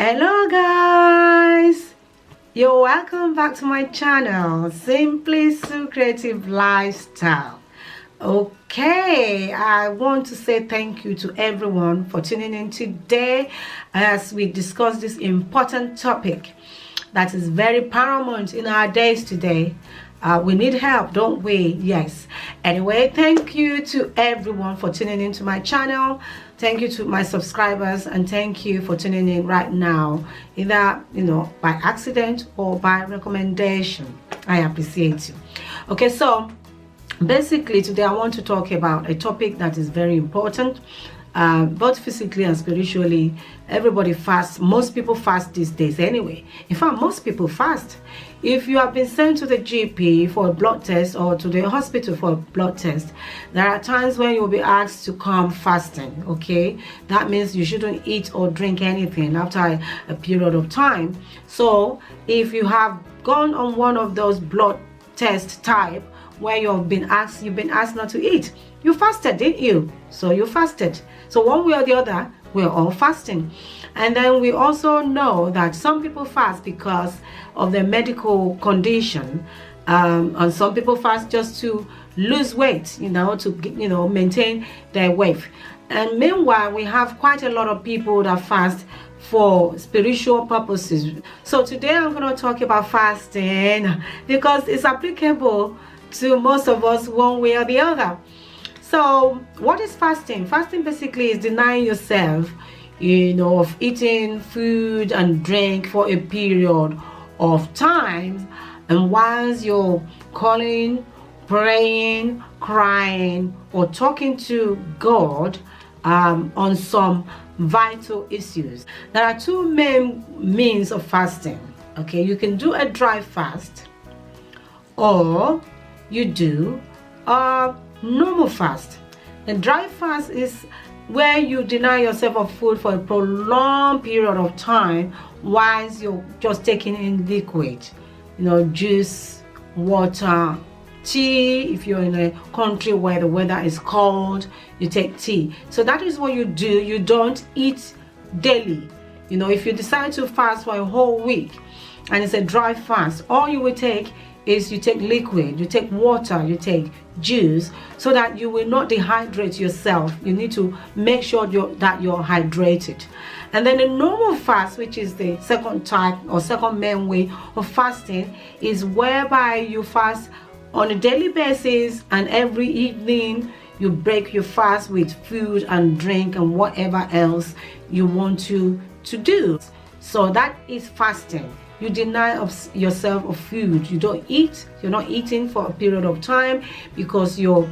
Hello guys, you're welcome back to my channel, Simply Sue Creative Lifestyle. Okay, I want to say thank you to everyone for tuning in today as we discuss this important topic that is very paramount in our days today. We need help, don't we? Yes. Anyway, thank you to everyone for tuning into my channel. Thank you to my subscribers, and thank you for tuning in right now, either by accident or by recommendation. I appreciate you. Okay, so basically today I want to talk about a topic that is very important, both physically and spiritually. Everybody fasts. Most people fast these days anyway. In fact, most people fast. If you have been sent to the GP for a blood test or to the hospital for a blood test, there are times when you'll be asked to come fasting. Okay, that means you shouldn't eat or drink anything after a period of time. So if you have gone on one of those blood test type where you've been asked not to eat, you fasted, didn't you? So you fasted. So one way or the other, we're all fasting. And then we also know that some people fast because of their medical condition, and some people fast just to lose weight, to maintain their weight. And meanwhile, we have quite a lot of people that fast for spiritual purposes. So today I'm going to talk about fasting because it's applicable to most of us one way or the other. So what is fasting? Fasting basically is denying yourself of eating food and drink for a period of time, and whilst you're calling, praying, crying, or talking to God on some vital issues. There are two main means of fasting. Okay, you can do a dry fast, or you do a normal fast. The dry fast is where you deny yourself of food for a prolonged period of time whilst you're just taking in liquid, juice, water, tea. If you're in a country where the weather is cold, you take tea. So that is what you do. You don't eat daily. If you decide to fast for a whole week and it's a dry fast, all you will take is you take liquid, you take water, you take juice, so that you will not dehydrate yourself. You need to make sure that you're hydrated. And then the normal fast, which is the second type or second main way of fasting, is whereby you fast on a daily basis, and every evening you break your fast with food and drink and whatever else you want to do. So that is fasting. You deny yourself of food. You don't eat. You're not eating for a period of time because you're,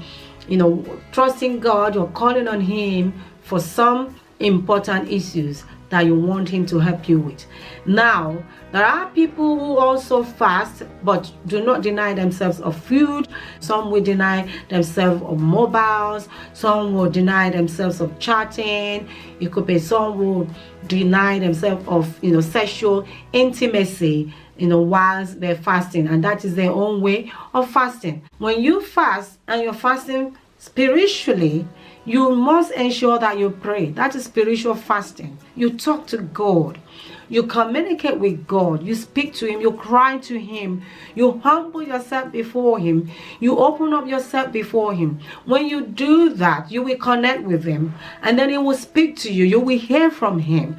trusting God. You're calling on Him for some important issues that you want Him to help you with. Now, there are people who also fast but do not deny themselves of food. Some will deny themselves of mobiles. Some will deny themselves of chatting. It could be some will deny themselves of sexual intimacy whilst they're fasting, and that is their own way of fasting. When you fast and you're fasting spiritually, you must ensure that you pray. That is spiritual fasting. You talk to God. You communicate with God. You speak to Him. You cry to Him. You humble yourself before Him. You open up yourself before Him. When you do that, you will connect with Him, and then He will speak to you. You will hear from Him.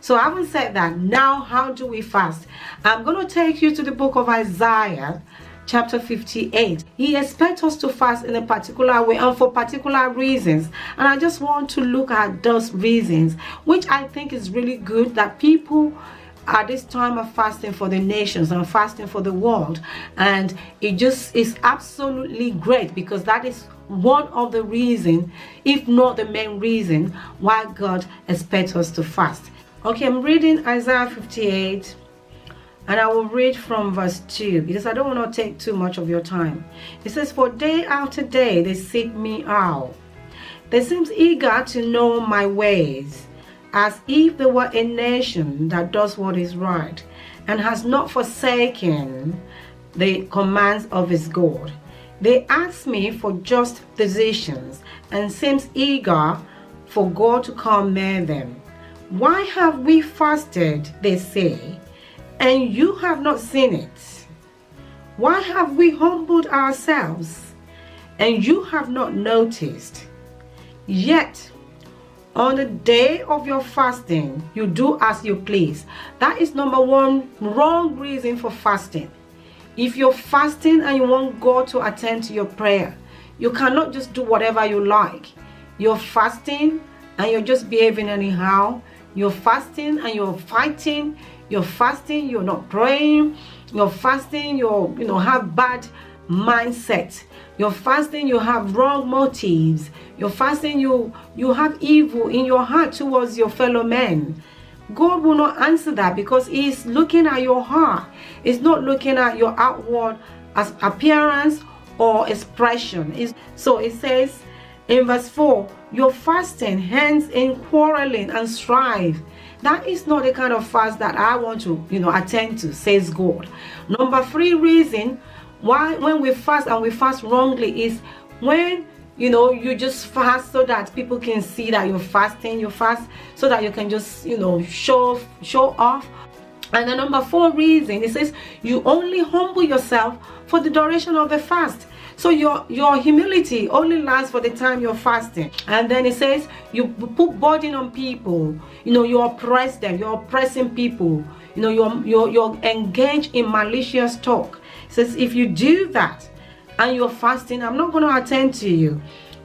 So having said that, now how do we fast? I'm going to take you to the book of Isaiah, chapter 58. He expects us to fast in a particular way and for particular reasons, and I just want to look at those reasons, which I think is really good, that people at this time of fasting for the nations and fasting for the world, and it just is absolutely great because that is one of the reasons, if not the main reason, why God expects us to fast. Okay, I'm reading Isaiah 58. And I will read from verse 2 because I don't want to take too much of your time. It says, "For day after day they seek me out. They seem eager to know my ways, as if they were a nation that does what is right and has not forsaken the commands of its God. They ask me for just decisions and seems eager for God to come near them. Why have we fasted, they say, and you have not seen it? Why have we humbled ourselves, and you have not noticed? Yet, on the day of your fasting, you do as you please. That is number one wrong reason for fasting. If you're fasting and you want God to attend to your prayer, you cannot just do whatever you like. You're fasting and you're just behaving anyhow. You're fasting and you're fighting. You're fasting, you're not praying. You're fasting, have bad mindset. You're fasting, you have wrong motives. You're fasting, you have evil in your heart towards your fellow men. God will not answer that because He's looking at your heart. He's not looking at your outward as appearance or expression. So it says in verse 4, your fasting ends in quarreling and strife. That is not the kind of fast that I want to, attend to, says God. Number 3 reason why when we fast and we fast wrongly is when you just fast so that people can see that you're fasting. You fast so that you can just show off. And the number 4 reason, it says you only humble yourself for the duration of the fast. So your humility only lasts for the time you're fasting. And then it says you put burden on people. You oppress them. You're oppressing people. You're engaged in malicious talk. It says if you do that and you're fasting, I'm not going to attend to you.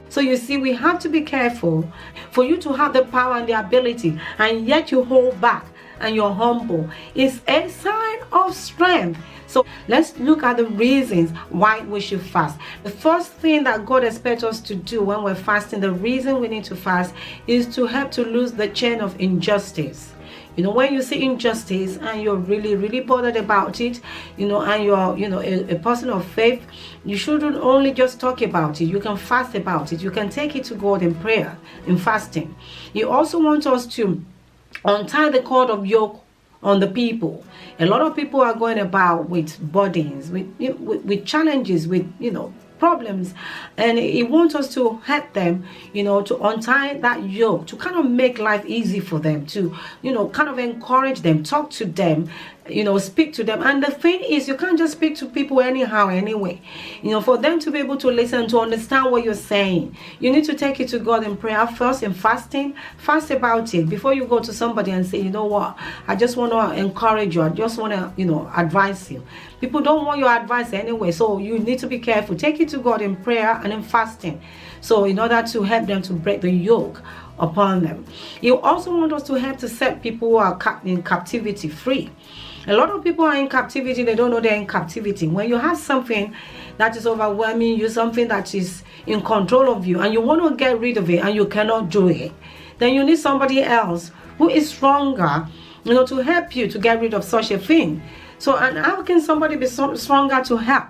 So you see, we have to be careful. For you to have the power and the ability and yet you hold back and you're humble is a sign of strength. So let's look at the reasons why we should fast. The first thing that God expects us to do when we're fasting, the reason we need to fast, is to help to lose the chain of injustice. When you see injustice and you're really, really bothered about it, and you're, a person of faith, you shouldn't only just talk about it. You can fast about it. You can take it to God in prayer, in fasting. He also wants us to untie the cord of yoke on the people. A lot of people are going about with burdens, with challenges, with problems, and He wants us to help them, to untie that yoke, to kind of make life easy for them, to kind of encourage them, talk to them, speak to them. And the thing is, you can't just speak to people anyhow anyway. For them to be able to listen, to understand what you're saying, you need to take it to God in prayer first, in fasting. Fast about it before you go to somebody and say, what, I just want to encourage you, I just want to advise you. People don't want your advice anyway, so you need to be careful. Take it to God in prayer and in fasting, so in order to help them to break the yoke upon them. You also want us to help to set people who are in captivity free. A lot of people are in captivity, they don't know they're in captivity. When you have something that is overwhelming you, something that is in control of you, and you want to get rid of it and you cannot do it, then you need somebody else who is stronger, to help you to get rid of such a thing. So, and how can somebody be so stronger to help?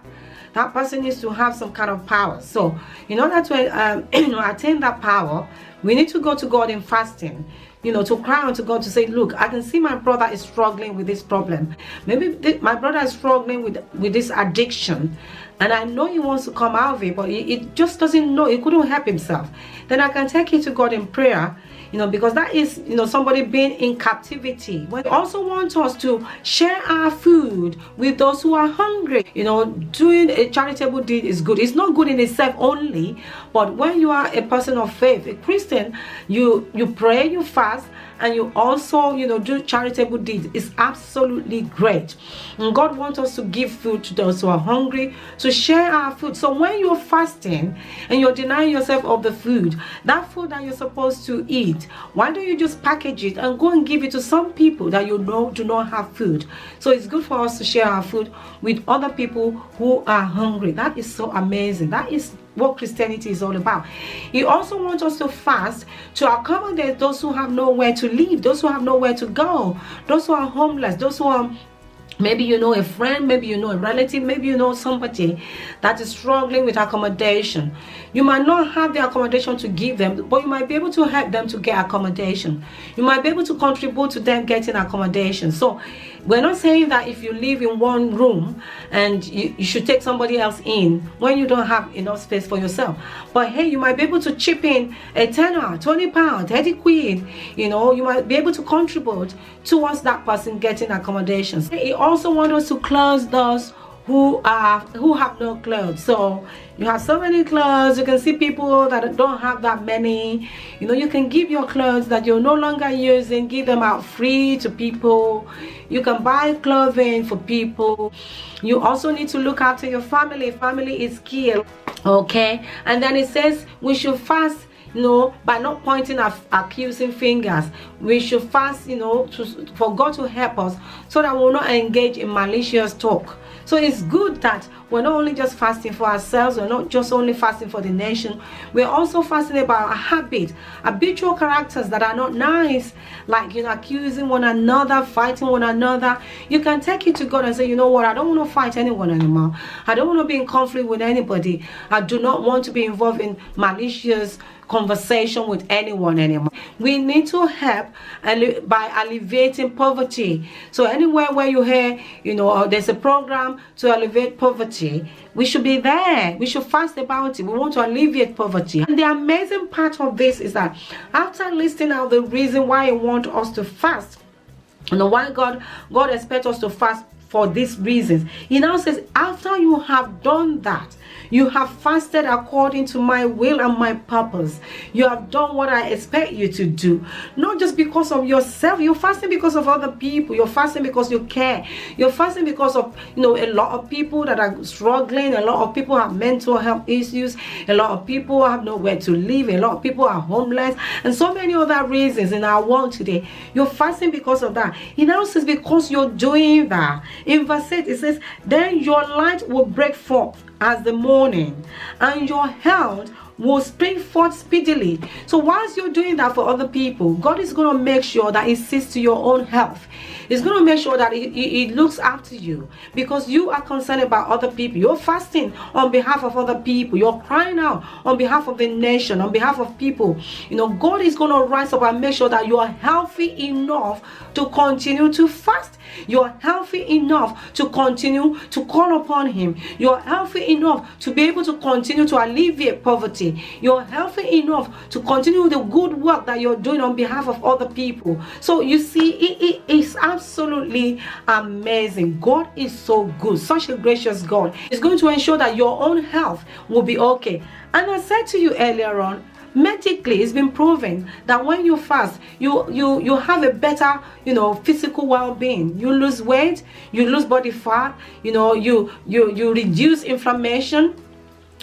That person needs to have some kind of power. So, in order to attain that power, we need to go to God in fasting, to cry out to God to say, look, I can see my brother is struggling with this problem. Maybe my brother is struggling with this addiction, and I know he wants to come out of it, but he just doesn't know. He couldn't help himself. Then I can take it to God in prayer, because that is, somebody being in captivity. We also want us to share our food with those who are hungry. Doing a charitable deed is good. It's not good in itself only, but when you are a person of faith, a Christian, you pray, you fast, and you also, do charitable deeds. It's absolutely great. And God wants us to give food to those who are hungry, to share our food. So when you're fasting and you're denying yourself of the food, that food that you're supposed to eat, why don't you just package it and go and give it to some people that do not have food? So it's good for us to share our food with other people who are hungry. That is so amazing. That is what Christianity is all about. He also wants us to fast to accommodate those who have nowhere to live, those who have nowhere to go, those who are homeless, those who are, maybe a friend, maybe a relative, maybe somebody that is struggling with accommodation. You might not have the accommodation to give them, but you might be able to help them to get accommodation. You might be able to contribute to them getting accommodation. So we're not saying that if you live in one room and you should take somebody else in when you don't have enough space for yourself. But hey, you might be able to chip in a tenner, 20 pounds, 30 quid. You know, you might be able to contribute towards that person getting accommodations. He also wants us to close those who have no clothes. So you have so many clothes. You can see people that don't have that many. You know, you can give your clothes that you're no longer using, give them out free to people. You can buy clothing for people. You also need to look after your family. Family is key. Okay, and then it says we should fast, you know, by not pointing at accusing fingers. We should fast, you know, for God to help us so that we'll not engage in malicious talk. So it's good that we're not only just fasting for ourselves, we're not just only fasting for the nation, we're also fasting about a habitual characters that are not nice, like, you know, accusing one another, fighting one another. You can take it to God and say, you know what, I don't want to fight anyone anymore. I don't want to be in conflict with anybody. I do not want to be involved in malicious conversation with anyone anymore. We need to help by alleviating poverty. So anywhere where you hear, you know, there's a program to alleviate poverty, we should be there. We should fast about it. We want to alleviate poverty. And the amazing part of this is that after listing out the reason why He wants us to fast, you know, why God expects us to fast for these reasons, He now says, after you have done that, you have fasted according to my will and my purpose. You have done what I expect you to do. Not just because of yourself. You're fasting because of other people. You're fasting because you care. You're fasting because of, you know, a lot of people that are struggling. A lot of people have mental health issues. A lot of people have nowhere to live. A lot of people are homeless. And so many other reasons in our world today. You're fasting because of that. He now says, because you're doing that. In verse 8, it says, then your light will break forth as the morning, and your health will spring forth speedily. So whilst you're doing that for other people, God is going to make sure that He sees to your own health. He's going to make sure that he looks after you, because you are concerned about other people. You're fasting on behalf of other people. You're crying out on behalf of the nation, on behalf of people. You know, God is going to rise up and make sure that you are healthy enough to continue to fast. You're healthy enough to continue to call upon Him. You're healthy enough to be able to continue to alleviate poverty. You're healthy enough to continue the good work that you're doing on behalf of other people. So you see, it is absolutely amazing. God is so good, such a gracious God. He's going to ensure that your own health will be okay. And I said to you earlier on, medically it's been proven that when you fast, you have a better, you know, physical well-being. You lose weight, you lose body fat, you know, you reduce inflammation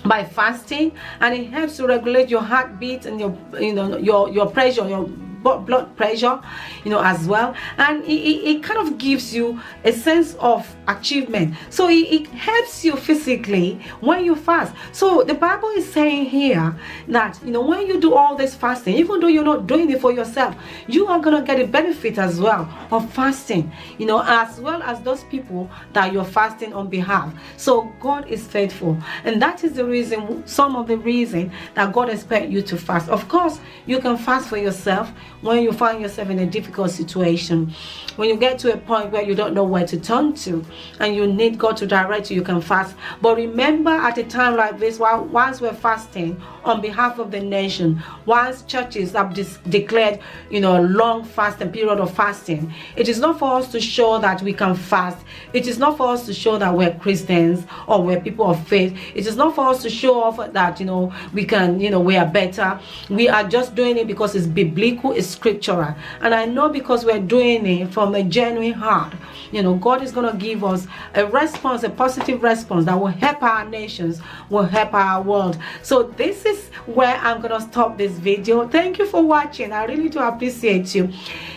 by fasting, and it helps to regulate your heartbeat and your pressure, your blood pressure, you know, as well. And it kind of gives you a sense of achievement. So it helps you physically when you fast. So the Bible is saying here that, you know, when you do all this fasting, even though you're not doing it for yourself, you are going to get a benefit as well of fasting, you know, as well as those people that you're fasting on behalf. So God is faithful, and that is the reason, some of the reason that God expects you to fast. Of course, you can fast for yourself when you find yourself in a difficult situation, when you get to a point where you don't know where to turn to and you need God to direct you, you can fast. But remember, at a time like this, once we're fasting on behalf of the nation, once churches have declared, you know, a long fast and period of fasting, it is not for us to show that we can fast. It is not for us to show that we're Christians or we're people of faith. It is not for us to show off that, you know, we can, you know, we are better. We are just doing it because it's biblical, it's scriptural. And I know because we're doing it from a genuine heart, you know, God is going to give us a response, a positive response that will help our nations, will help our world. So this is where I'm going to stop this video. Thank you for watching. I really do appreciate you.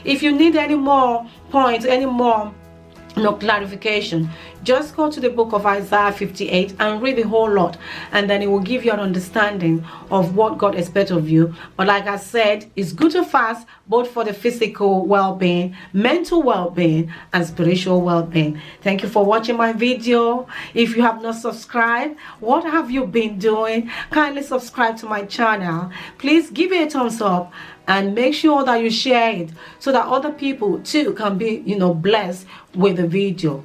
If you need any more points, any more no clarification, just go to the book of Isaiah 58 and read the whole lot, and then it will give you an understanding of what God expects of you. But like I said, it's good to fast both for the physical well-being, mental well-being, and spiritual well-being. Thank you for watching my video. If you have not subscribed, what have you been doing? Kindly subscribe to my channel. Please give it a thumbs up and make sure that you share it so that other people too can be, blessed with the video.